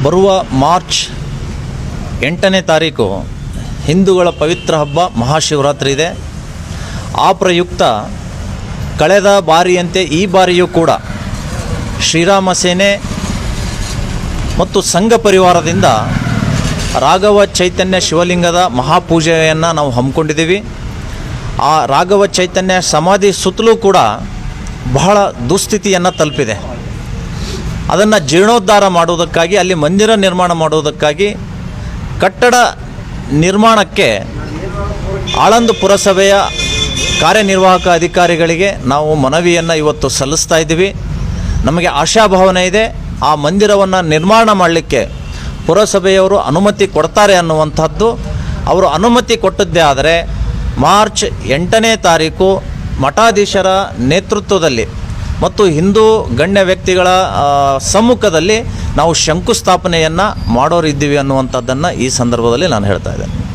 ಬರುವ ಮಾರ್ಚ್ 8ನೇ ತಾರೀಕು ಹಿಂದೂಗಳ ಪವಿತ್ರ ಹಬ್ಬ ಮಹಾಶಿವರಾತ್ರಿ ಇದೆ. ಆ ಪ್ರಯುಕ್ತ ಕಳೆದ ಬಾರಿಯಂತೆ ಈ ಬಾರಿಯೂ ಕೂಡ ಶ್ರೀರಾಮ ಸೇನೆ ಮತ್ತು ಸಂಘ ಪರಿವಾರದಿಂದ ರಾಘವ ಚೈತನ್ಯ ಶಿವಲಿಂಗದ ಮಹಾಪೂಜೆಯನ್ನು ನಾವು ಹಮ್ಮಿಕೊಂಡಿದ್ದೀವಿ. ಆ ರಾಘವ ಚೈತನ್ಯ ಸಮಾಧಿ ಸುತ್ತಲೂ ಕೂಡ ಬಹಳ ದುಸ್ಥಿತಿಯನ್ನು ತಲುಪಿದೆ. ಅದನ್ನು ಜೀರ್ಣೋದ್ಧಾರ ಮಾಡುವುದಕ್ಕಾಗಿ, ಅಲ್ಲಿ ಮಂದಿರ ನಿರ್ಮಾಣ ಮಾಡುವುದಕ್ಕಾಗಿ ಕಟ್ಟಡ ನಿರ್ಮಾಣಕ್ಕೆ ಆಳಂದ ಪುರಸಭೆಯ ಕಾರ್ಯನಿರ್ವಾಹಕ ಅಧಿಕಾರಿಗಳಿಗೆ ನಾವು ಮನವಿಯನ್ನು ಇವತ್ತು ಸಲ್ಲಿಸ್ತಾ ಇದ್ದೀವಿ. ನಮಗೆ ಆಶಾಭಾವನೆ ಇದೆ, ಆ ಮಂದಿರವನ್ನು ನಿರ್ಮಾಣ ಮಾಡಲಿಕ್ಕೆ ಪುರಸಭೆಯವರು ಅನುಮತಿ ಕೊಡ್ತಾರೆ ಅನ್ನುವಂಥದ್ದು. ಅವರು ಅನುಮತಿ ಕೊಟ್ಟದ್ದೇ ಆದರೆ ಮಾರ್ಚ್ 8ನೇ ತಾರೀಕು ಮಠಾಧೀಶರ ನೇತೃತ್ವದಲ್ಲಿ ಮತ್ತು ಹಿಂದೂ ಗಣ್ಯ ವ್ಯಕ್ತಿಗಳ ಸಮ್ಮುಖದಲ್ಲಿ ನಾವು ಶಂಕುಸ್ಥಾಪನೆಯನ್ನು ಮಾಡೋರಿದ್ದೀವಿ ಅನ್ನುವಂಥದ್ದನ್ನು ಈ ಸಂದರ್ಭದಲ್ಲಿ ನಾನು ಹೇಳ್ತಾ ಇದ್ದೇನೆ.